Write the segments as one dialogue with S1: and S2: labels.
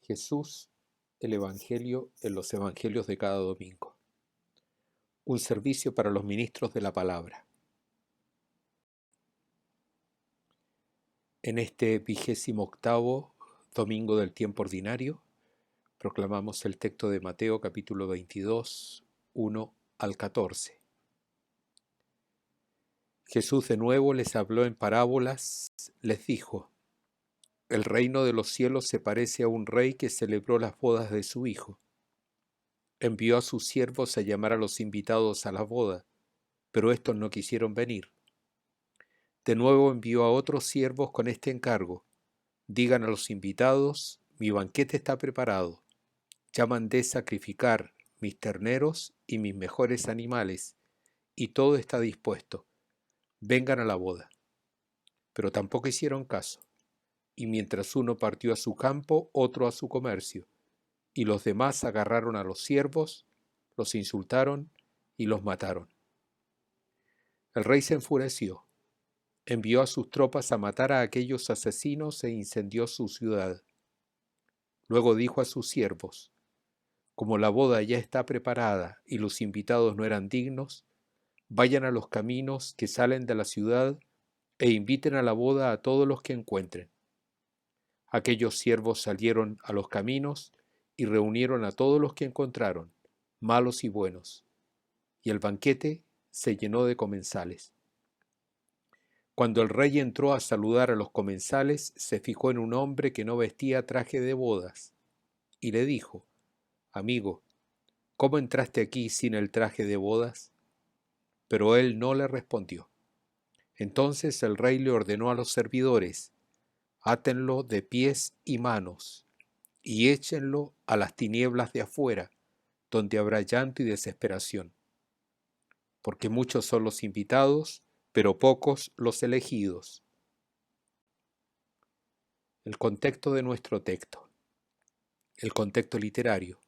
S1: Jesús, el Evangelio en los Evangelios de cada domingo. Un servicio para los ministros de la palabra. En este 28º domingo del tiempo ordinario, proclamamos el texto de Mateo capítulo 22, 1 al 14. Jesús de nuevo les habló en parábolas, les dijo: el reino de los cielos se parece a un rey que celebró las bodas de su hijo. Envió a sus siervos a llamar a los invitados a la boda, pero estos no quisieron venir. De nuevo envió a otros siervos con este encargo: digan a los invitados, mi banquete está preparado, ya mandé sacrificar mis terneros y mis mejores animales, y todo está dispuesto, vengan a la boda. Pero tampoco hicieron caso, y mientras uno partió a su campo, otro a su comercio, y los demás agarraron a los siervos, los insultaron y los mataron. El rey se enfureció, envió a sus tropas a matar a aquellos asesinos e incendió su ciudad. Luego dijo a sus siervos: como la boda ya está preparada y los invitados no eran dignos, vayan a los caminos que salen de la ciudad e inviten a la boda a todos los que encuentren. Aquellos siervos salieron a los caminos y reunieron a todos los que encontraron, malos y buenos, y el banquete se llenó de comensales. Cuando el rey entró a saludar a los comensales, se fijó en un hombre que no vestía traje de bodas, y le dijo: amigo, ¿cómo entraste aquí sin el traje de bodas? Pero él no le respondió. Entonces el rey le ordenó a los servidores: átenlo de pies y manos, y échenlo a las tinieblas de afuera, donde habrá llanto y desesperación. Porque muchos son los invitados, pero pocos los elegidos. El contexto de nuestro texto. El contexto literario.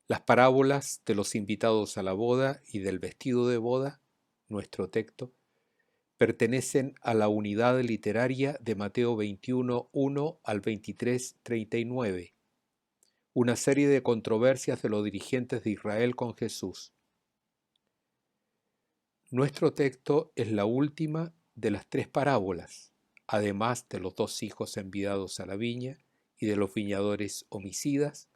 S1: Las parábolas de los invitados a la boda y del vestido de boda, nuestro texto, pertenecen a la unidad literaria de Mateo 21, 1 al 23, 39, una serie de controversias de los dirigentes de Israel con Jesús. Nuestro texto es la última de las tres parábolas, además de los dos hijos enviados a la viña y de los viñadores homicidas,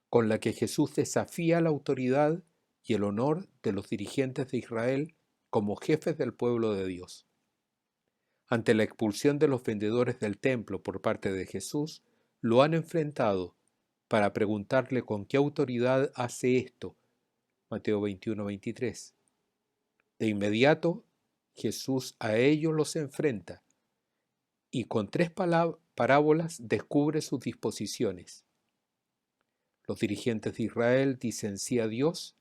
S1: con la que Jesús desafía la autoridad y el honor de los dirigentes de Israel como jefes del pueblo de Dios. Ante la expulsión de los vendedores del templo por parte de Jesús, lo han enfrentado para preguntarle con qué autoridad hace esto. Mateo 21, 23. De inmediato, Jesús a ellos los enfrenta y con tres parábolas descubre sus disposiciones. Los dirigentes de Israel dicen sí a Dios,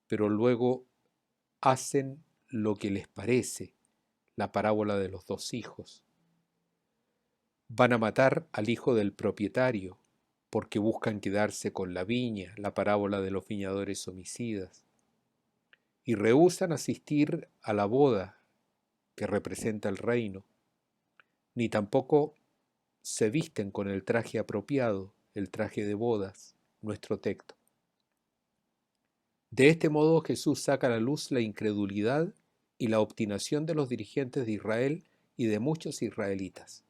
S1: pero luego hacen lo que les parece, la parábola de los dos hijos. Van a matar al hijo del propietario porque buscan quedarse con la viña, la parábola de los viñadores homicidas. Y rehúsan asistir a la boda que representa el reino, ni tampoco se visten con el traje apropiado, el traje de bodas, nuestro texto. De este modo Jesús saca a la luz la incredulidad y la obstinación de los dirigentes de Israel y de muchos israelitas.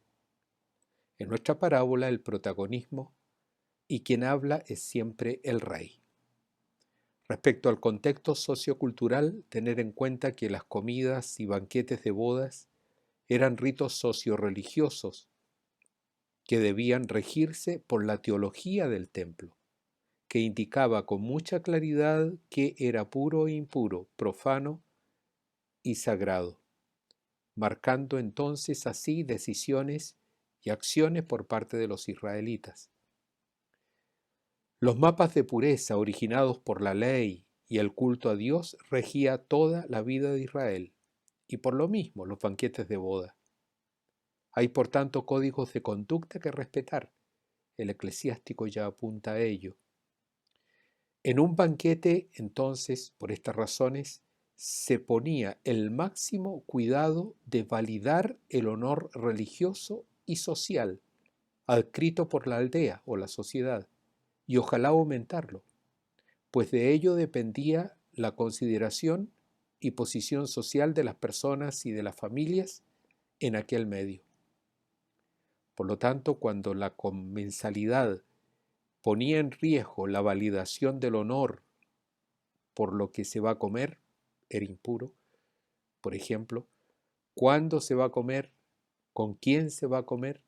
S1: En nuestra parábola el protagonismo y quien habla es siempre el rey. Respecto al contexto sociocultural, tener en cuenta que las comidas y banquetes de bodas eran ritos socio-religiosos que debían regirse por la teología del templo, que indicaba con mucha claridad qué era puro e impuro, profano y sagrado, marcando entonces así decisiones y acciones por parte de los israelitas. Los mapas de pureza originados por la ley y el culto a Dios regía toda la vida de Israel, y por lo mismo los banquetes de boda. Hay por tanto códigos de conducta que respetar. El eclesiástico ya apunta a ello. En un banquete, entonces, por estas razones, se ponía el máximo cuidado de validar el honor religioso y social, adscrito por la aldea o la sociedad, y ojalá aumentarlo, pues de ello dependía la consideración y posición social de las personas y de las familias en aquel medio. Por lo tanto, cuando la comensalidad ponía en riesgo la validación del honor por lo que se va a comer, era impuro. Por ejemplo, ¿cuándo se va a comer? ¿Con quién se va a comer?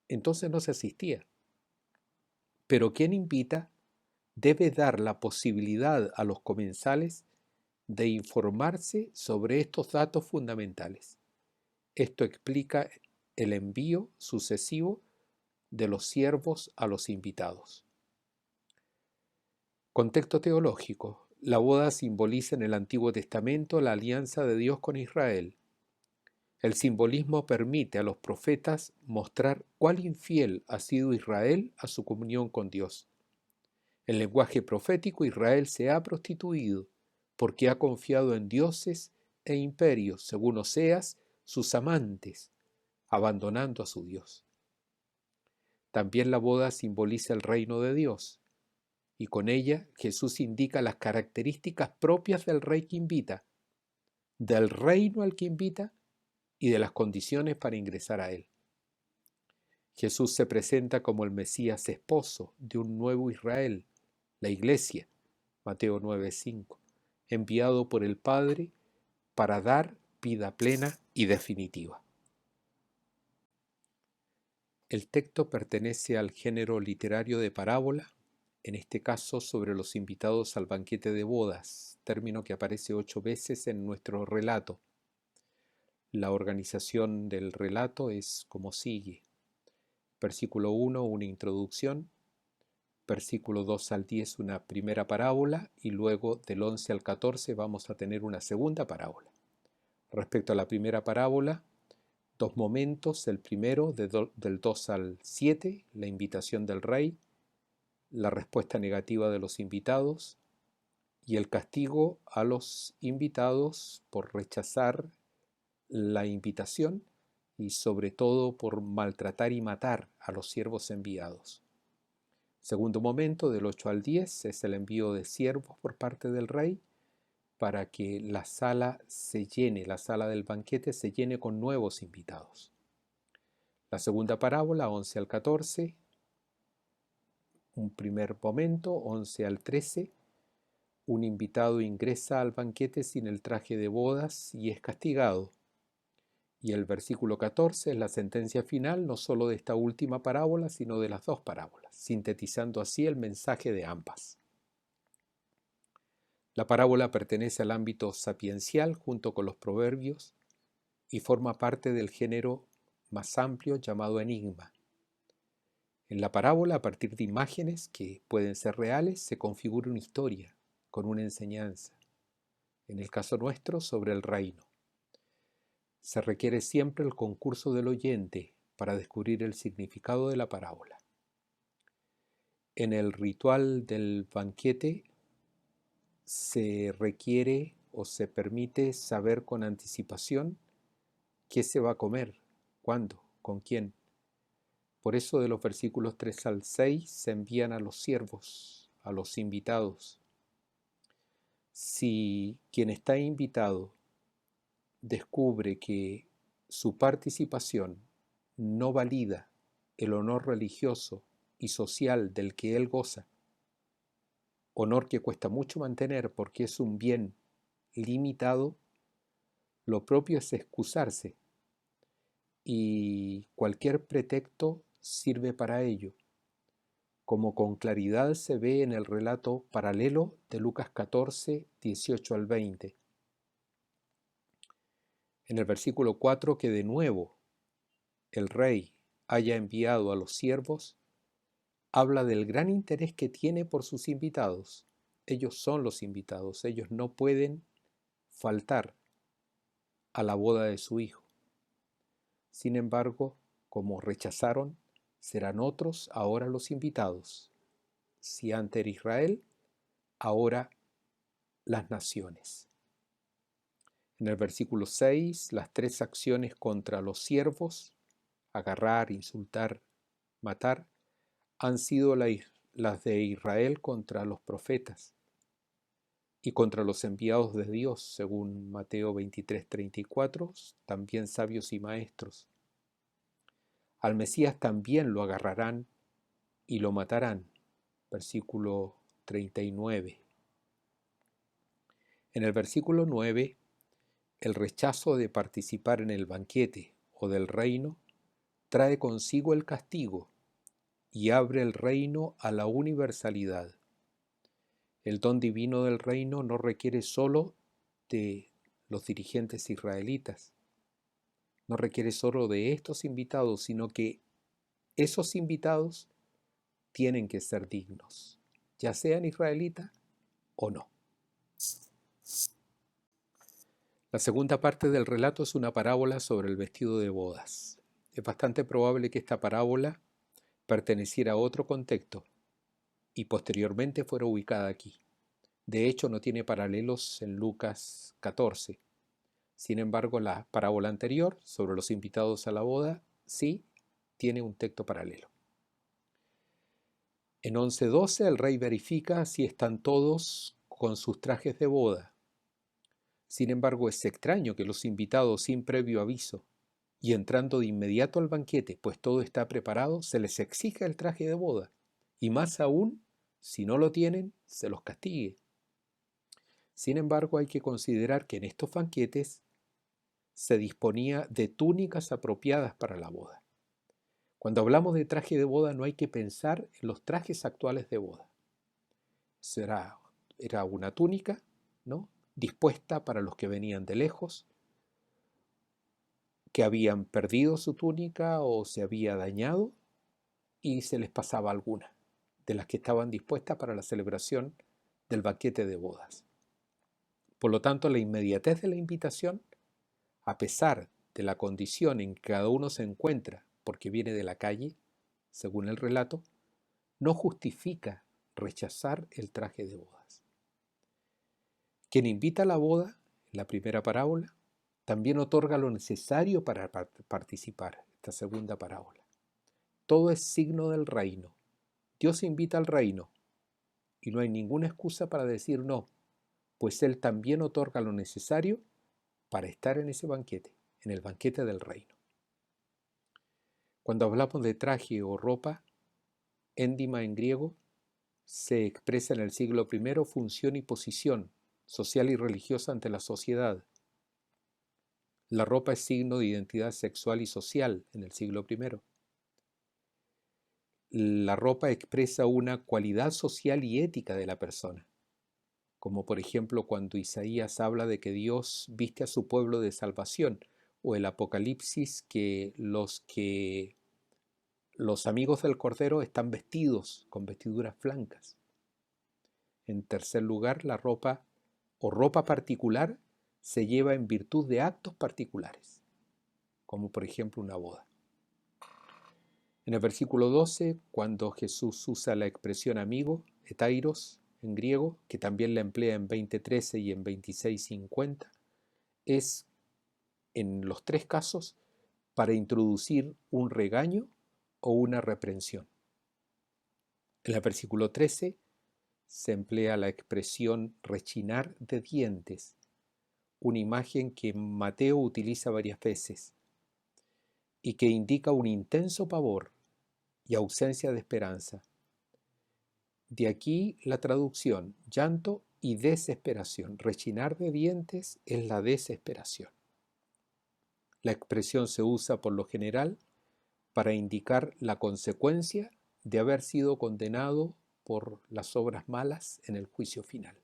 S1: Entonces no se asistía. Pero quien invita debe dar la posibilidad a los comensales de informarse sobre estos datos fundamentales. Esto explica el envío sucesivo de los siervos a los invitados. Contexto teológico. La boda simboliza en el Antiguo Testamento la alianza de Dios con Israel. El simbolismo permite a los profetas mostrar cuál infiel ha sido Israel a su comunión con Dios. En lenguaje profético, Israel se ha prostituido porque ha confiado en dioses e imperios, según Oseas, sus amantes, abandonando a su Dios. También la boda simboliza el reino de Dios, y con ella Jesús indica las características propias del rey que invita, del reino al que invita y de las condiciones para ingresar a él. Jesús se presenta como el Mesías esposo de un nuevo Israel, la Iglesia, Mateo 9:5, enviado por el Padre para dar vida plena y definitiva. El texto pertenece al género literario de parábola, en este caso sobre los invitados al banquete de bodas, término que aparece 8 veces en nuestro relato. La organización del relato es como sigue. Versículo 1, una introducción. Versículo 2 al 10, una primera parábola, y luego del 11 al 14 vamos a tener una segunda parábola. Respecto a la primera parábola, 2 momentos. El primero, del 2 al 7, la invitación del rey, la respuesta negativa de los invitados y el castigo a los invitados por rechazar la invitación y sobre todo por maltratar y matar a los siervos enviados. Segundo momento, del 8 al 10, es el envío de siervos por parte del rey para que la sala se llene, la sala del banquete se llene con nuevos invitados. La segunda parábola, 11 al 14, un primer momento, 11 al 13, un invitado ingresa al banquete sin el traje de bodas y es castigado. Y el versículo 14 es la sentencia final no solo de esta última parábola, sino de las 2 parábolas, sintetizando así el mensaje de ambas. La parábola pertenece al ámbito sapiencial junto con los proverbios y forma parte del género más amplio llamado enigma. En la parábola, a partir de imágenes que pueden ser reales, se configura una historia con una enseñanza. En el caso nuestro, sobre el reino. Se requiere siempre el concurso del oyente para descubrir el significado de la parábola. En el ritual del banquete se requiere o se permite saber con anticipación qué se va a comer, cuándo, con quién. Por eso de los versículos 3 al 6 se envían a los siervos, a los invitados. Si quien está invitado descubre que su participación no valida el honor religioso y social del que él goza, honor que cuesta mucho mantener porque es un bien limitado, lo propio es excusarse y cualquier pretexto sirve para ello, como con claridad se ve en el relato paralelo de Lucas 14, 18 al 20. En el versículo 4, que de nuevo el rey haya enviado a los siervos, habla del gran interés que tiene por sus invitados. Ellos son los invitados, ellos no pueden faltar a la boda de su hijo. Sin embargo, como rechazaron, serán otros ahora los invitados. Si antes era Israel, ahora las naciones. En el versículo 6, las 3 acciones contra los siervos: agarrar, insultar matar han sido las de Israel contra los profetas y contra los enviados de Dios, según Mateo 23:34, también sabios y maestros. Al Mesías también lo agarrarán y lo matarán. Versículo 39. En el versículo 9, el rechazo de participar en el banquete o del reino trae consigo el castigo y abre el reino a la universalidad. El don divino del reino no requiere solo de los dirigentes israelitas, no requiere solo de estos invitados, sino que esos invitados tienen que ser dignos, ya sean israelitas o no. La segunda parte del relato es una parábola sobre el vestido de bodas. Es bastante probable que esta parábola perteneciera a otro contexto y posteriormente fuera ubicada aquí. De hecho, no tiene paralelos en Lucas 14. Sin embargo, la parábola anterior sobre los invitados a la boda sí tiene un texto paralelo. En 11:12 el rey verifica si están todos con sus trajes de boda. Sin embargo, es extraño que los invitados sin previo aviso y entrando de inmediato al banquete, pues todo está preparado, se les exija el traje de boda, y más aún, si no lo tienen, se los castigue. Sin embargo, hay que considerar que en estos banquetes se disponía de túnicas apropiadas para la boda. Cuando hablamos de traje de boda no hay que pensar en los trajes actuales de boda. Era una túnica, ¿no?, dispuesta para los que venían de lejos, que habían perdido su túnica o se había dañado y se les pasaba alguna de las que estaban dispuestas para la celebración del banquete de bodas. Por lo tanto, la inmediatez de la invitación, a pesar de la condición en que cada uno se encuentra porque viene de la calle, según el relato, no justifica rechazar el traje de bodas. Quien invita a la boda, en la primera parábola, también otorga lo necesario para participar, esta segunda parábola. Todo es signo del reino. Dios invita al reino y no hay ninguna excusa para decir no, pues Él también otorga lo necesario para estar en ese banquete, en el banquete del reino. Cuando hablamos de traje o ropa, éndima en griego, se expresa en el siglo I función y posición social y religiosa ante la sociedad. La ropa es signo de identidad sexual y social en el siglo I. La ropa expresa una cualidad social y ética de la persona, como por ejemplo cuando Isaías habla de que Dios viste a su pueblo de salvación, o el Apocalipsis que los amigos del Cordero están vestidos con vestiduras blancas. En tercer lugar, la ropa o ropa particular se lleva en virtud de actos particulares, como por ejemplo una boda. En el versículo 12, cuando Jesús usa la expresión amigo, hetairos, en griego, que también la emplea en 20:13 y en 26:50, es en los tres casos para introducir un regaño o una reprensión. En el versículo 13 se emplea la expresión rechinar de dientes, una imagen que Mateo utiliza varias veces y que indica un intenso pavor y ausencia de esperanza. De aquí la traducción, llanto y desesperación. Rechinar de dientes es la desesperación. La expresión se usa por lo general para indicar la consecuencia de haber sido condenado por las obras malas en el juicio final.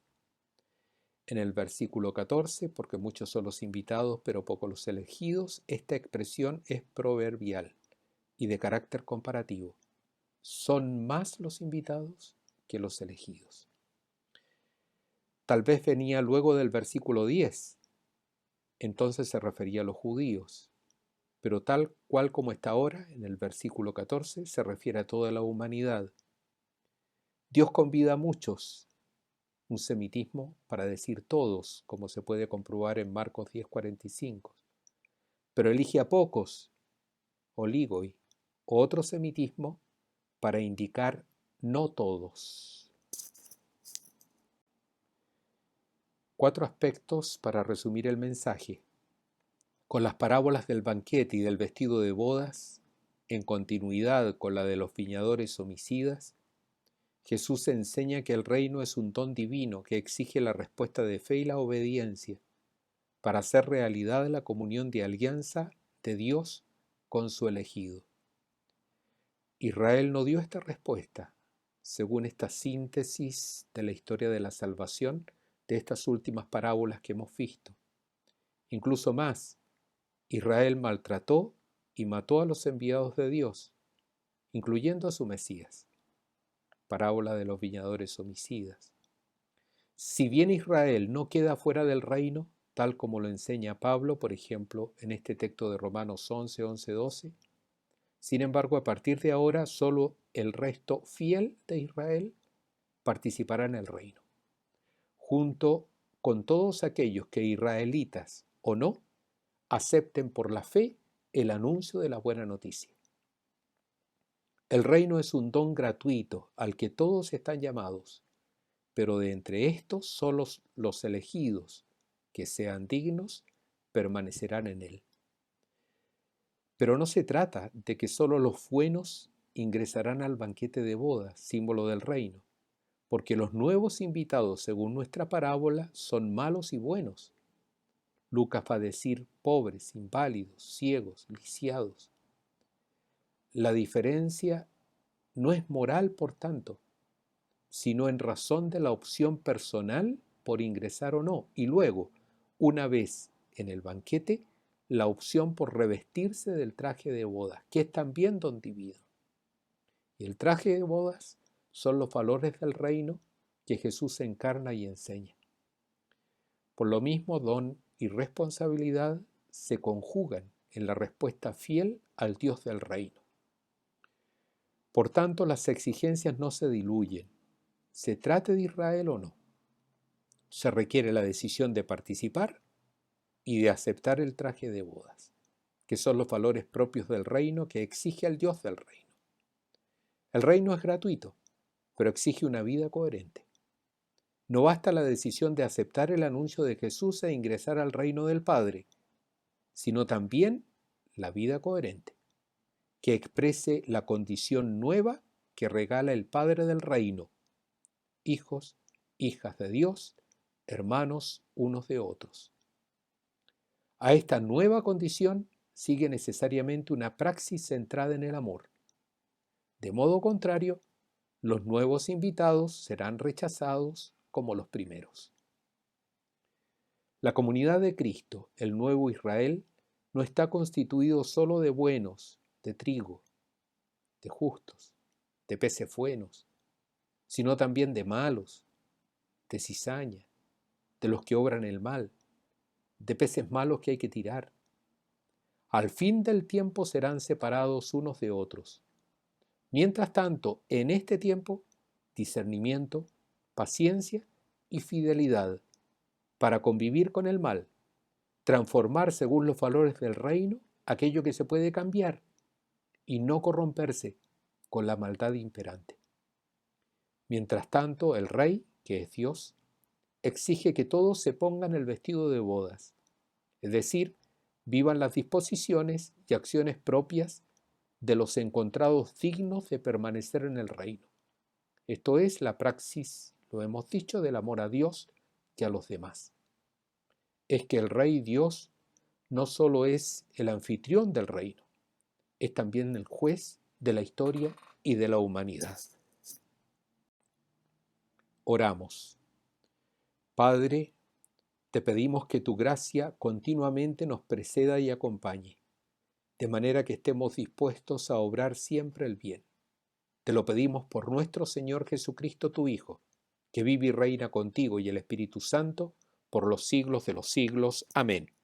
S1: En el versículo 14, porque muchos son los invitados pero pocos los elegidos, esta expresión es proverbial y de carácter comparativo. Son más los invitados que los elegidos. Tal vez venía luego del versículo 10, entonces se refería a los judíos, pero tal cual como está ahora, en el versículo 14, se refiere a toda la humanidad. Dios convida a muchos, un semitismo para decir todos, como se puede comprobar en Marcos 10:45, pero elige a pocos, oligoi, o otro semitismo para indicar no todos. 4 aspectos para resumir el mensaje. Con las parábolas del banquete y del vestido de bodas, en continuidad con la de los viñadores homicidas, Jesús enseña que el reino es un don divino que exige la respuesta de fe y la obediencia para hacer realidad la comunión de alianza de Dios con su elegido. Israel no dio esta respuesta, según esta síntesis de la historia de la salvación de estas últimas parábolas que hemos visto. Incluso más, Israel maltrató y mató a los enviados de Dios, incluyendo a su Mesías. Parábola de los viñadores homicidas. Si bien Israel no queda fuera del reino, tal como lo enseña Pablo, por ejemplo, en este texto de Romanos 11, 11, 12, sin embargo, a partir de ahora, solo el resto fiel de Israel participará en el reino, junto con todos aquellos que, israelitas o no, acepten por la fe el anuncio de la buena noticia. El reino es un don gratuito al que todos están llamados, pero de entre estos solo los elegidos que sean dignos permanecerán en él. Pero no se trata de que solo los buenos ingresarán al banquete de bodas, símbolo del reino, porque los nuevos invitados, según nuestra parábola, son malos y buenos. Lucas va a decir pobres, inválidos, ciegos, lisiados. La diferencia no es moral, por tanto, sino en razón de la opción personal por ingresar o no, y luego, una vez en el banquete, la opción por revestirse del traje de bodas, que es también don divino. Y el traje de bodas son los valores del reino que Jesús encarna y enseña. Por lo mismo, don y responsabilidad se conjugan en la respuesta fiel al Dios del reino. Por tanto, las exigencias no se diluyen, se trate de Israel o no. Se requiere la decisión de participar y de aceptar el traje de bodas, que son los valores propios del reino que exige al Dios del reino. El reino es gratuito, pero exige una vida coherente. No basta la decisión de aceptar el anuncio de Jesús e ingresar al reino del Padre, sino también la vida coherente, que exprese la condición nueva que regala el Padre del reino, hijos, hijas de Dios, hermanos unos de otros. A esta nueva condición sigue necesariamente una praxis centrada en el amor. De modo contrario, los nuevos invitados serán rechazados como los primeros. La comunidad de Cristo, el nuevo Israel, no está constituido solo de buenos, de trigo, de justos, de peces buenos, sino también de malos, de cizaña, de los que obran el mal, de peces malos que hay que tirar. Al fin del tiempo serán separados unos de otros. Mientras tanto, en este tiempo, discernimiento, paciencia y fidelidad para convivir con el mal, transformar según los valores del reino aquello que se puede cambiar y no corromperse con la maldad imperante. Mientras tanto, el Rey, que es Dios, exige que todos se pongan el vestido de bodas, es decir, vivan las disposiciones y acciones propias de los encontrados dignos de permanecer en el reino. Esto es la praxis, lo hemos dicho, del amor a Dios y a los demás. Es que el Rey Dios no solo es el anfitrión del reino, es también el juez de la historia y de la humanidad. Oramos. Padre, te pedimos que tu gracia continuamente nos preceda y acompañe, de manera que estemos dispuestos a obrar siempre el bien. Te lo pedimos por nuestro Señor Jesucristo, tu Hijo, que vive y reina contigo y el Espíritu Santo por los siglos de los siglos. Amén.